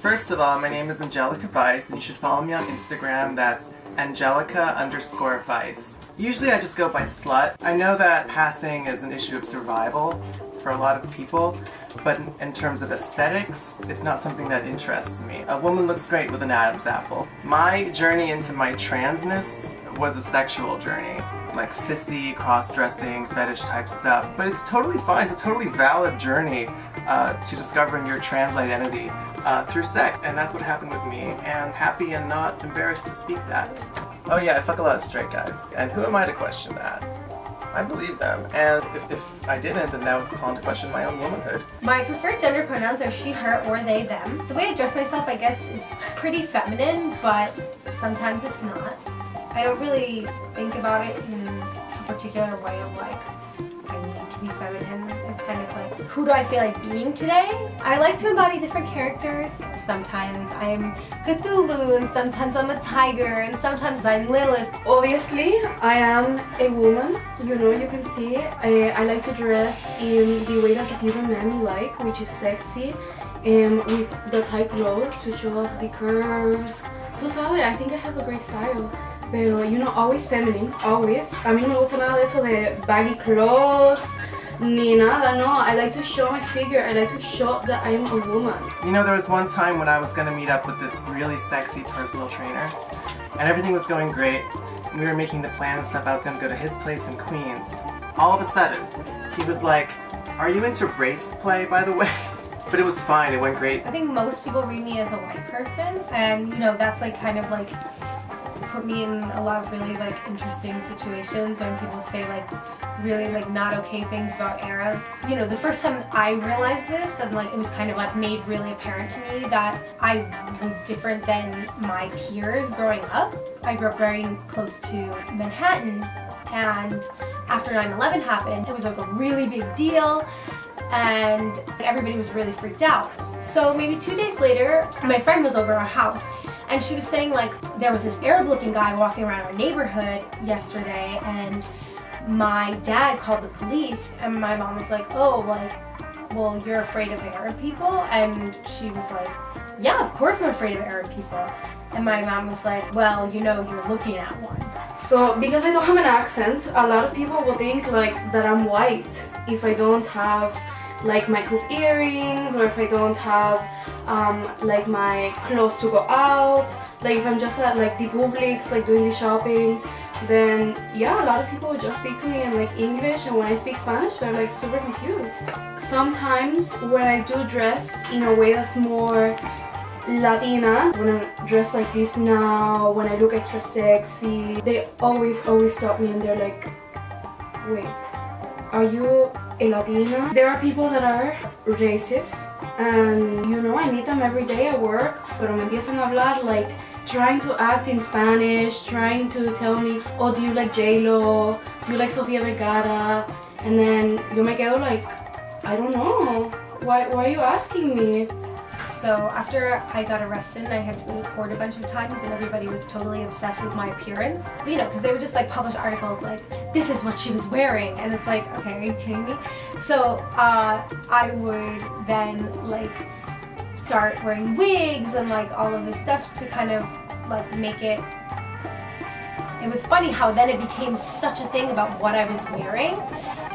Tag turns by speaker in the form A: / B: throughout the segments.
A: First of all, my name is Angelica Vice, and you should follow me on Instagram. That's Angelica_Vice. Usually I just go by slut. I know that passing is an issue of survival for a lot of people, but in terms of aesthetics, it's not something that interests me. A woman looks great with an Adam's apple. My journey into my transness was a sexual journey, like sissy, cross-dressing, fetish type stuff. But it's totally fine, it's a totally valid journey to discovering your trans identity through sex, and that's what happened with me, and happy and not embarrassed to speak that. Oh yeah, I fuck a lot of straight guys, and who am I to question that? I believe them, and if I didn't, then that would call into question my own womanhood.
B: My preferred gender pronouns are she, her, or they, them. The way I dress myself, I guess, is pretty feminine, but sometimes it's not. I don't really think about it in a particular way of like, I need to be feminine. It's kind of like, who do I feel like being today? I like to embody different characters. Sometimes I'm Cthulhu, and sometimes I'm a tiger, and sometimes I'm Lilith.
C: Obviously, I am a woman. You know, you can see. I like to dress in the way that Cuban men like, which is sexy, with the tight clothes to show off the curves. Tú sabes, I think I have a great style. Pero, you know, always feminine, always. A mí no me gusta nada de eso de baggy clothes, ni nada, no. I like to show my figure. I like to show that I am a woman.
A: You know, there was one time when I was gonna meet up with this really sexy personal trainer, and everything was going great. We were making the plan and stuff. I was gonna go to his place in Queens. All of a sudden, he was like, "Are you into race play, by the way?" But it was fine, it went great.
B: I think most people read me as a white person, and you know, that's like kind of like put me in a lot of really like interesting situations when people say like really like not okay things about Arabs. You know, the first time I realized this, and like it was kind of like made really apparent to me that I was different than my peers growing up. I grew up very close to Manhattan, and after 9/11 happened, it was like a really big deal, and everybody was really freaked out. So maybe 2 days later, my friend was over our house, and she was saying like there was this Arab-looking guy walking around our neighborhood yesterday, and my dad called the police, and my mom was like, "Oh, like, well, you're afraid of Arab people?" And she was like, "Yeah, of course I'm afraid of Arab people." And my mom was like, "Well, you know, you're looking at one."
C: So, because I don't have an accent, a lot of people will think like that I'm white if I don't have like my hoop earrings, or if I don't have like my clothes to go out. Like if I'm just at like the Publix, like doing the shopping, then yeah, a lot of people just speak to me in like English, and when I speak Spanish, they're like super confused. Sometimes when I do dress in a way that's more Latina, when I'm dressed like this now, when I look extra sexy, they always stop me and they're like, "Wait, are you a Latina?" There are people that are racist, and you know, I meet them every day at work, pero me empiezan a hablar like trying to act in Spanish, trying to tell me, "Oh, do you like J.Lo? Do you like Sofia Vergara?" And then yo me quedo like, I don't know. Why are you asking me?
B: So after I got arrested, I had to go to court a bunch of times, and everybody was totally obsessed with my appearance. You know, because they would just like publish articles like, "This is what she was wearing," and it's like, okay, are you kidding me? So I would then like start wearing wigs and like all of this stuff to kind of like make it. It was funny how then it became such a thing about what I was wearing,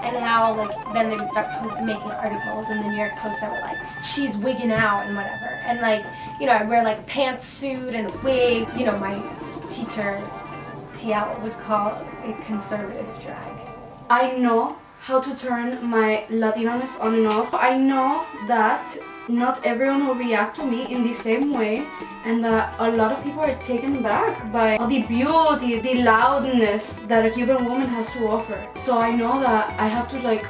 B: and how like then they would start making articles in the New York Post that were like, "She's wigging out" and whatever. And like, you know, I'd wear like a pantsuit and a wig. You know, my teacher TL would call it conservative drag.
C: I know how to turn my Latinaness on and off. I know that not everyone will react to me in the same way, and that a lot of people are taken back by all the beauty, the loudness that a Cuban woman has to offer. So I know that I have to like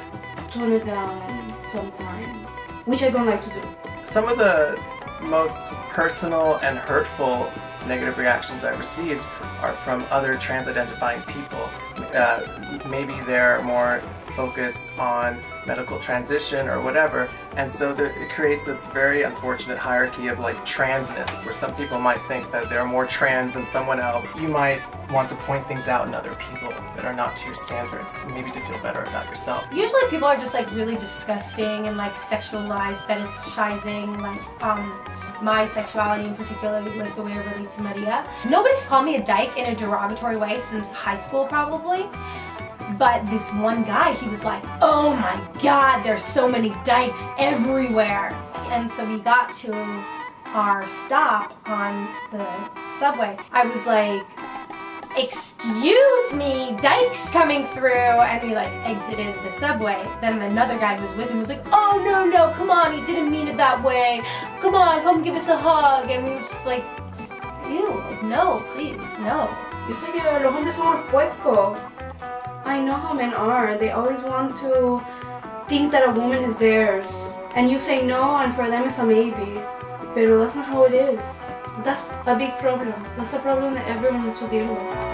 C: tone it down sometimes, which I don't like to do.
A: Some of the most personal and hurtful negative reactions I received are from other trans-identifying people. Maybe they're more focused on medical transition or whatever, and so it creates this very unfortunate hierarchy of like transness, where some people might think that they're more trans than someone else. You might want to point things out in other people that are not to your standards, to maybe to feel better about yourself.
B: Usually people are just like really disgusting and like sexualized, fetishizing like my sexuality in particular, like the way I relate to Maria. Nobody's called me a dyke in a derogatory way since high school probably. But this one guy, he was like, oh my God, there's so many dykes everywhere. And so we got to our stop on the subway. I was like, excuse me, dykes coming through. And we like exited the subway. Then another guy who was with him was like, oh no, come on, he didn't mean it that way. Come on, come give us a hug. And we were just like, ew, like, no, please, no.
C: Yo sé que los hombres somos puercos. I know how men are. They always want to think that a woman is theirs. And you say no, and for them it's a maybe. Pero that's not how it is. That's a big problem. That's a problem that everyone has to deal with.